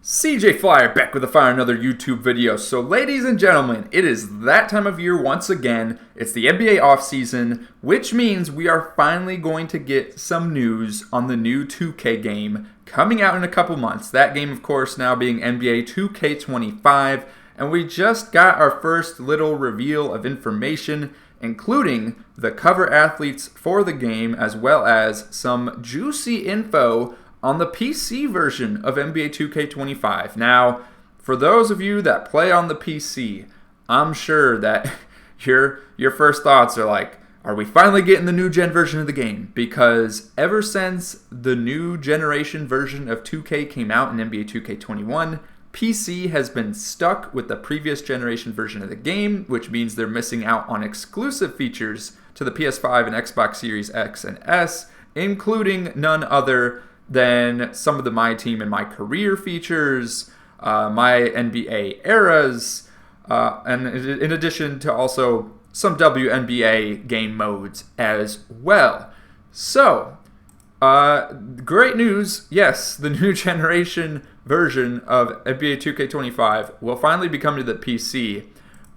CJ Flyer back with another YouTube video. So ladies and gentlemen, it is that time of year once again. It's the NBA offseason, which means we are finally going to get some news on the new 2K game coming out in a couple months. That game, of course, now being NBA 2K25. And we just got our first little reveal of information, including the cover athletes for the game, as well as some juicy info on the PC version of NBA 2K25. Now, for those of you that play on the PC, I'm sure that your first thoughts are like, are we finally getting the new gen version of the game? Because ever since the new generation version of 2K came out in NBA 2K21, PC has been stuck with the previous generation version of the game, which means they're missing out on exclusive features to the PS5 and Xbox Series X and S, including none other than some of the My Team and My Career features, My NBA eras, and in addition to also some WNBA game modes as well. So, great news. Yes, the new generation version of NBA 2K25 will finally be coming to the PC.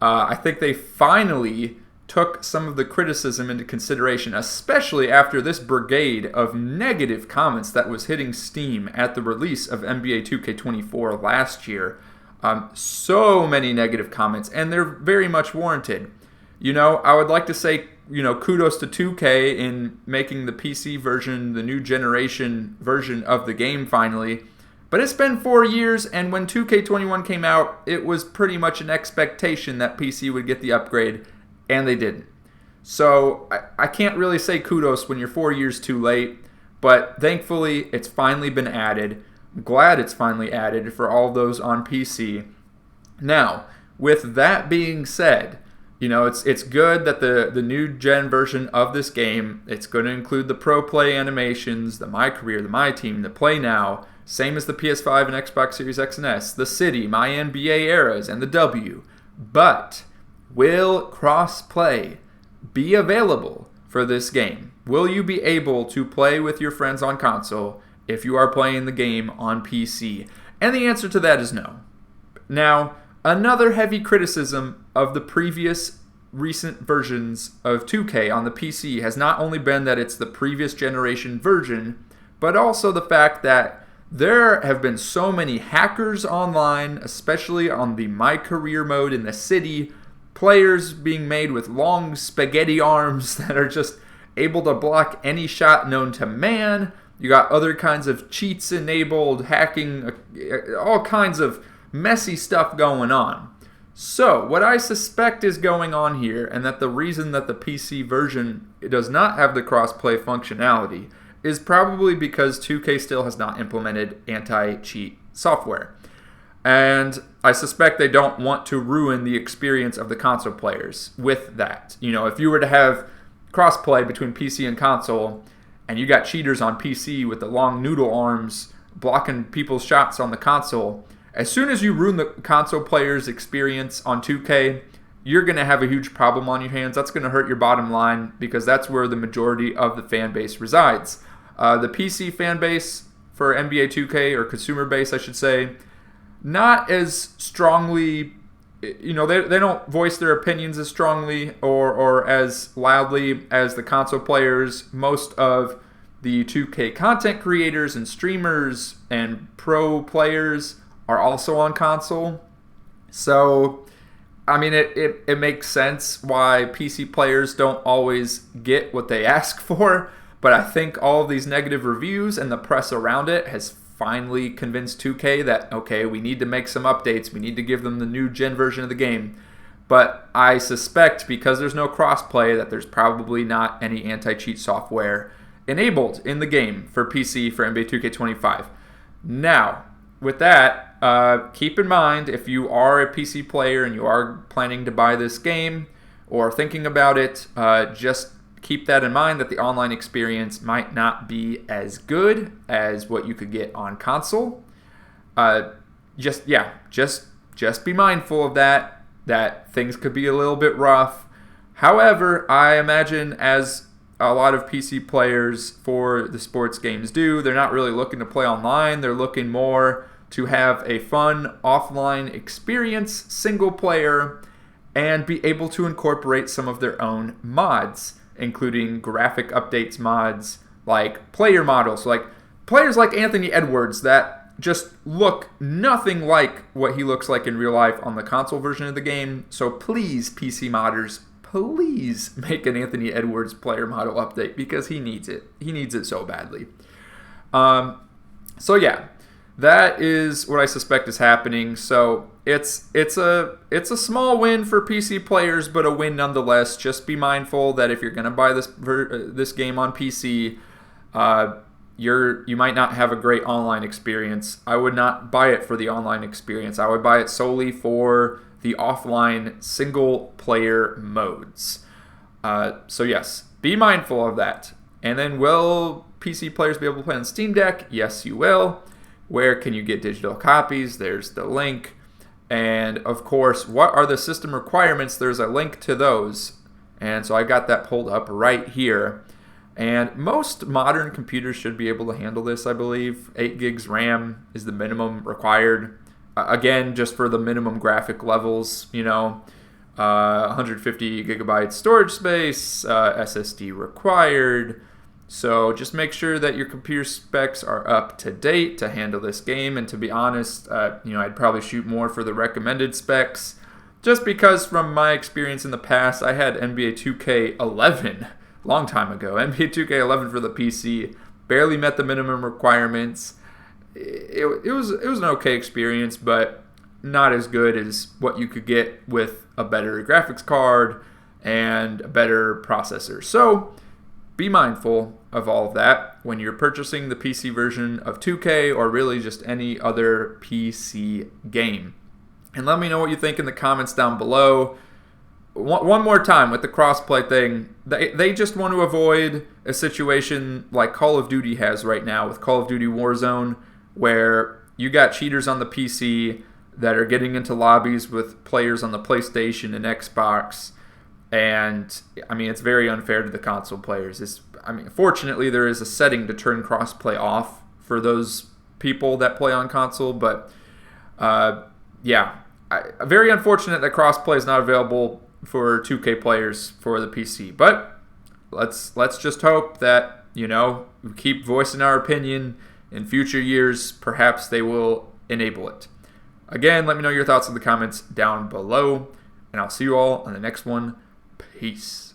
I think they finally took some of the criticism into consideration, especially after this brigade of negative comments that was hitting Steam at the release of NBA 2K24 last year. So many negative comments, and they're very much warranted. You know, I would like to say, kudos to 2K in making the PC version the new generation version of the game finally. But it's been 4 years, and when 2K21 came out, it was pretty much an expectation that PC would get the upgrade, and they didn't. So I can't really say kudos when you're 4 years too late, but thankfully it's finally been added. I'm glad it's finally added for all those on PC. Now, with that being said, it's good that the new gen version of this game, it's going to include the pro play animations, the My Career, the My Team, the Play Now, same as the PS5 and Xbox Series X and S, the City, My NBA eras, and the W. But will crossplay be available for this game? Will you be able to play with your friends on console if you are playing the game on PC? And the answer to that is no. Now, another heavy criticism of the previous recent versions of 2K on the PC has not only been that it's the previous generation version, but also the fact that there have been so many hackers online, especially on the My Career mode in the City, players being made with long spaghetti arms that are just able to block any shot known to man. You got other kinds of cheats enabled, hacking, all kinds of messy stuff going on. So, what I suspect is going on here, and that the reason that the PC version does not have the crossplay functionality, is probably because 2K still has not implemented anti-cheat software. And I suspect they don't want to ruin the experience of the console players with that. If you were to have crossplay between PC and console, and you got cheaters on PC with the long noodle arms blocking people's shots on the console, as soon as you ruin the console players' experience on 2K, you're going to have a huge problem on your hands. That's going to hurt your bottom line because that's where the majority of the fan base resides. The PC fan base for NBA 2K, or consumer base, I should say, not as strongly, they don't voice their opinions as strongly or as loudly as the console players. Most of the 2K content creators and streamers and pro players are also on console. So, I mean, it makes sense why PC players don't always get what they ask for, but I think all of these negative reviews and the press around it has finally convinced 2K that, okay, we need to make some updates. We need to give them the new gen version of the game. But I suspect because there's no crossplay that there's probably not any anti-cheat software enabled in the game for PC for NBA 2K25. Now, with that, keep in mind if you are a PC player and you are planning to buy this game or thinking about it, just keep that in mind that the online experience might not be as good as what you could get on console. Just be mindful of that things could be a little bit rough. However, I imagine as a lot of PC players for the sports games do, they're not really looking to play online. They're looking more to have a fun offline experience, single player, and be able to incorporate some of their own mods, including graphic updates mods, like player models, like players like Anthony Edwards that just look nothing like what he looks like in real life on the console version of the game. So please, PC modders, please make an Anthony Edwards player model update because he needs it. He needs it so badly. So yeah, that is what I suspect is happening. So it's a small win for PC players, but a win nonetheless. Just be mindful that if you're going to buy this game on PC, you might not have a great online experience. I would not buy it for the online experience. I would buy it solely for the offline single player modes. So yes, be mindful of that. And then will PC players be able to play on Steam Deck? Yes, you will. Where can you get digital copies? There's the link. And of course, what are the system requirements? There's a link to those. And so I got that pulled up right here. And most modern computers should be able to handle this, I believe. 8 gigs RAM is the minimum required. Again, just for the minimum graphic levels, 150 gigabytes storage space, SSD required. So just make sure that your computer specs are up to date to handle this game. And to be honest, I'd probably shoot more for the recommended specs, just because from my experience in the past, I had NBA 2K11 long time ago. NBA 2K11 for the PC barely met the minimum requirements. It was an okay experience, but not as good as what you could get with a better graphics card and a better processor. So be mindful of all of that when you're purchasing the PC version of 2K or really just any other PC game. And let me know what you think in the comments down below. One more time with the crossplay thing, they just want to avoid a situation like Call of Duty has right now with Call of Duty Warzone, where you got cheaters on the PC that are getting into lobbies with players on the PlayStation and Xbox. And it's very unfair to the console players. Fortunately, there is a setting to turn crossplay off for those people that play on console. But very unfortunate that crossplay is not available for 2K players for the PC. But let's just hope that we keep voicing our opinion. In future years, perhaps they will enable it. Again, let me know your thoughts in the comments down below, and I'll see you all on the next one. Peace.